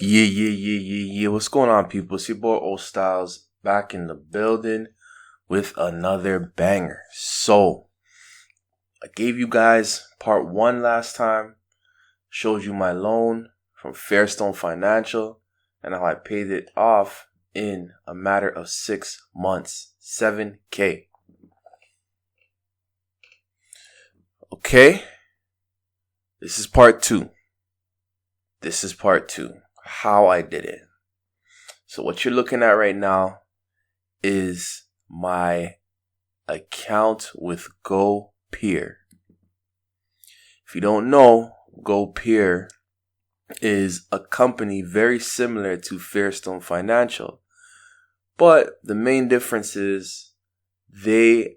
Yeah. What's going on, people? It's your boy O Styles back in the building with another banger. So, I gave you guys part 1 last time, showed you my loan from Fairstone Financial, and how I paid it off in a matter of 6 months. $7,000. Okay? This is part 2. How I did it. So what you're looking at right now is my account with GoPeer. If you don't know, GoPeer is a company very similar to Fairstone Financial. But the main difference is their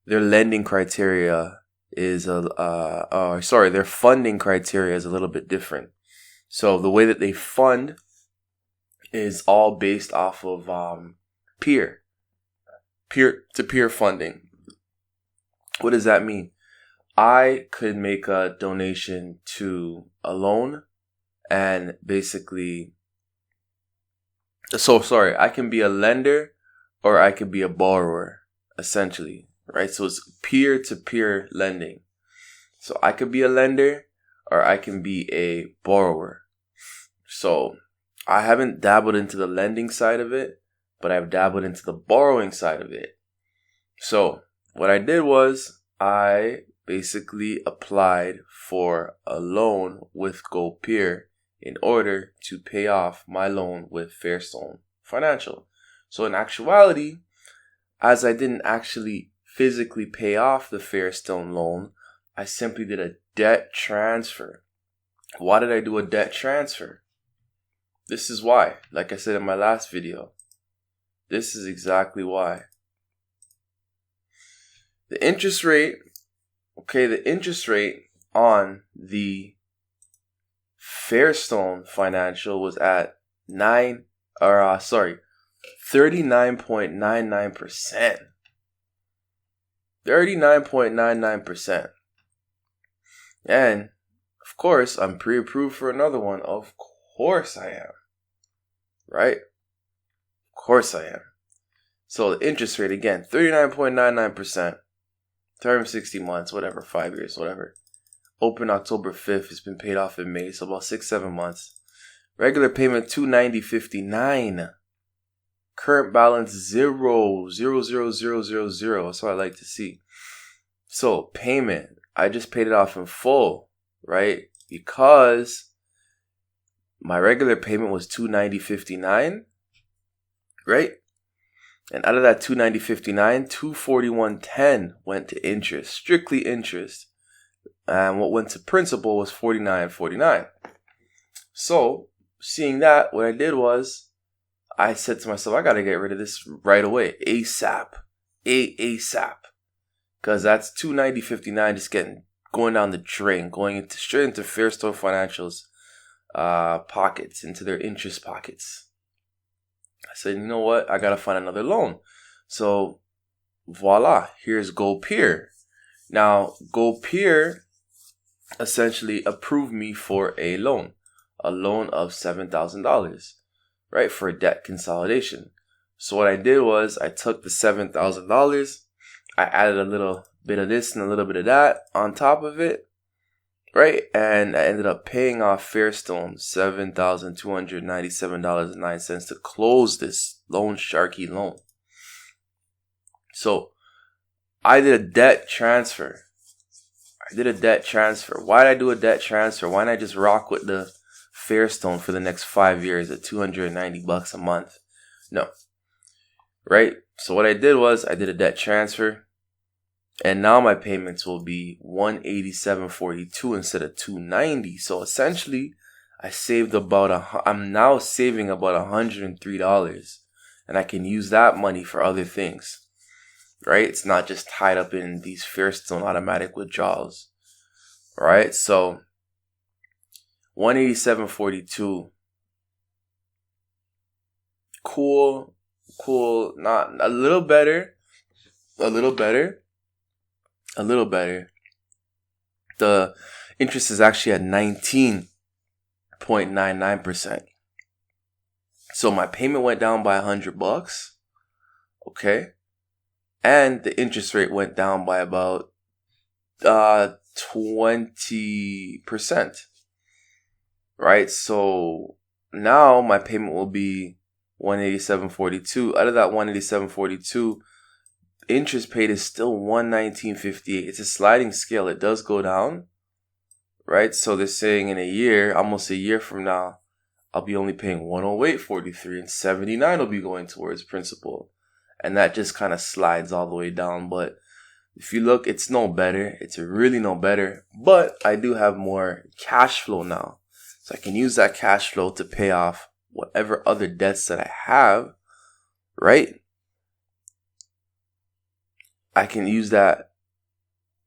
lending criteria is their funding criteria is a little bit different. So the way that they fund is all based off of peer-to-peer funding. What does that mean? I could make a donation to a loan and I can be a lender or I could be a borrower, essentially. Right? So it's peer-to-peer lending. So I could be a lender or I can be a borrower. So I haven't dabbled into the lending side of it, but I've dabbled into the borrowing side of it. So what I did was I basically applied for a loan with GoPeer in order to pay off my loan with Fairstone Financial. So in actuality, as I didn't actually physically pay off the Fairstone loan, I simply did a debt transfer. Why did I do a debt transfer? This is why. Like I said in my last video, this is exactly why. The interest rate on the Fairstone Financial was at 39.99%. 39.99%. And, of course, I'm pre-approved for another one. Of course I am. Right? Of course I am. So the interest rate, again, 39.99%. Term 60 months, whatever, 5 years, whatever. Open October 5th. It's been paid off in May, so about 6-7 months. Regular payment, $290.59. Current balance, zero. That's what I like to see. So payment, I just paid it off in full, right? Because my regular payment was $290.59, right? And out of that $290.59, $241.10 went to interest, strictly interest. And what went to principal was $49.49. So seeing that, what I did was I said to myself, I got to get rid of this right away. ASAP. Because that's $290.59 just going down the drain, straight into Fairstone Financial's pockets, into their interest pockets. I said, you know what? I got to find another loan. So, voila. Here's GoPeer. Now, GoPeer essentially approved me for a loan of $7,000. Right, for a debt consolidation. So what I did was I took the $7,000, I added a little bit of this and a little bit of that on top of it, right? And I ended up paying off Fairstone $7,297.09 to close this loan sharky loan. So I did a debt transfer. Why did I do a debt transfer? Why not just rock with the Fairstone for the next 5 years at $290 a month? No. Right? So what I did was I did a debt transfer, and now my payments will be $187.42 instead of $290. So essentially, I'm now saving about $103, and I can use that money for other things. Right? It's not just tied up in these Fairstone automatic withdrawals. Right? So $187.42. Cool. Not a little better. The interest is actually at 19. 0.99%. So my payment went down by $100, okay? And the interest rate went down by about 20%, right? So now my payment will be $187.42. Out of that $187.42, interest paid is still $119.58. It's a sliding scale. It does go down, right? So they're saying in a year, almost a year from now, I'll be only paying $108.43, and $79 will be going towards principal. And that just kind of slides all the way down. But if you look, it's no better. It's really no better. But I do have more cash flow now. So I can use that cash flow to pay off whatever other debts that I have, right? I can use that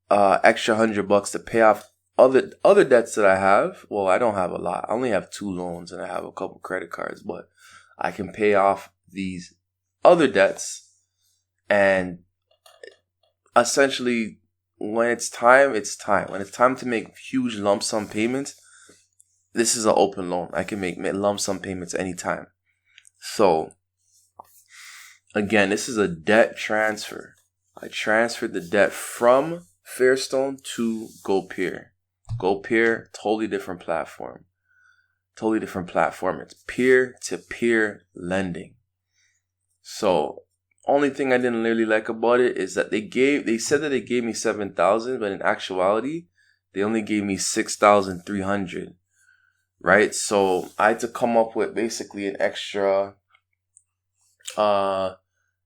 extra $100 to pay off other debts that I have. Well, I don't have a lot. I only have 2 loans and I have a couple credit cards, but I can pay off these other debts, and essentially when it's time, it's time. When it's time to make huge lump sum payments, this is an open loan. I can make lump sum payments anytime. So again, this is a debt transfer. I transferred the debt from Fairstone to GoPeer. GoPeer, totally different platform. It's peer-to-peer lending. So, only thing I didn't really like about it is that they said that they gave me $7,000, but in actuality, they only gave me $6,300. Right? So, I had to come up with basically an extra about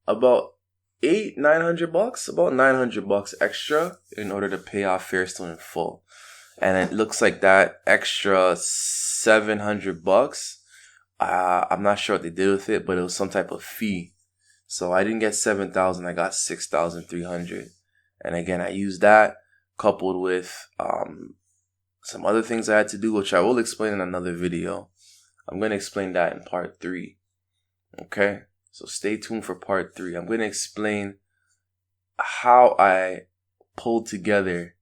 $900, about $900 extra in order to pay off Fairstone in full. And it looks like that extra $700, I'm not sure what they did with it, but it was some type of fee. So I didn't get $7,000, I got $6,300. And again, I used that coupled with some other things I had to do, which I will explain in another video. I'm going to explain that in part 3. Okay? So stay tuned for part 3. I'm going to explain how I pulled together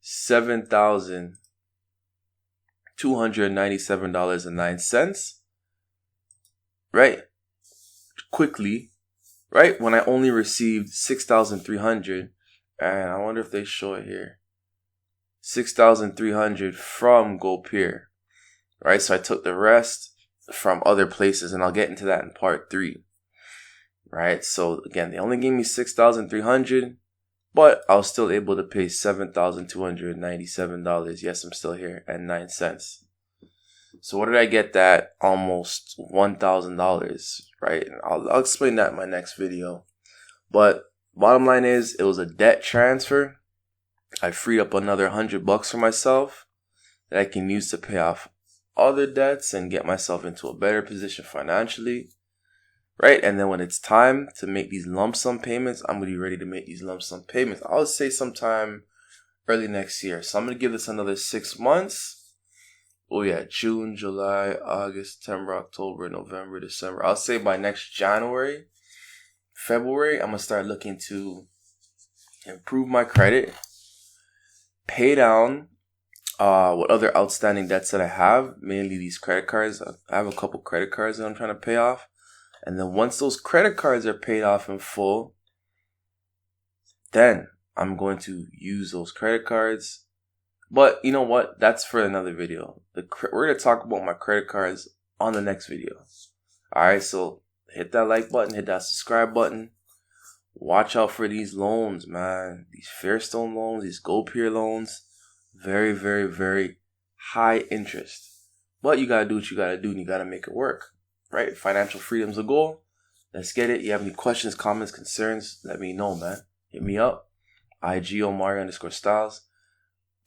$7,297.09, right? Quickly, right? When I only received $6,300, and I wonder if they show it here. $6,300 from GoPeer, right? So I took the rest from other places, and I'll get into that in part 3, right? So again, they only gave me $6,300. But I was still able to pay $7,297. Yes, I'm still here, and 9 cents. So what did I get that almost $1,000, right? I'll explain that in my next video. But bottom line is, it was a debt transfer. I freed up another $100 for myself that I can use to pay off other debts and get myself into a better position financially. Right? And then when it's time to make these lump sum payments, I'm going to be ready to make these lump sum payments. I would say sometime early next year. So I'm going to give this another 6 months. Oh yeah, June, July, August, September, October, November, December. I'll say by next January, February, I'm going to start looking to improve my credit, pay down what other outstanding debts that I have, mainly these credit cards. I have a couple credit cards that I'm trying to pay off. And then once those credit cards are paid off in full, then I'm going to use those credit cards. But you know what? That's for another video. We're going to talk about my credit cards on the next video. Alright, so hit that like button, hit that subscribe button. Watch out for these loans, man. These Fairstone loans, these GoPeer loans. Very, very, very high interest. But you got to do what you got to do, and you got to make it work. Right? Financial freedom's a goal. Let's get it. You have any questions, comments, concerns? Let me know, man. Hit me up. IG_Styles.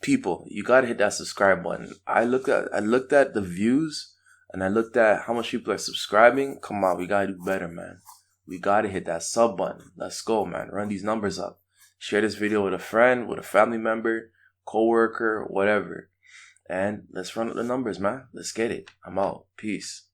People, you gotta hit that subscribe button. I looked at the views, and I looked at how much people are subscribing. Come on, we gotta do better, man. We gotta hit that sub button. Let's go, man. Run these numbers up. Share this video with a friend, with a family member, coworker, whatever. And let's run up the numbers, man. Let's get it. I'm out. Peace.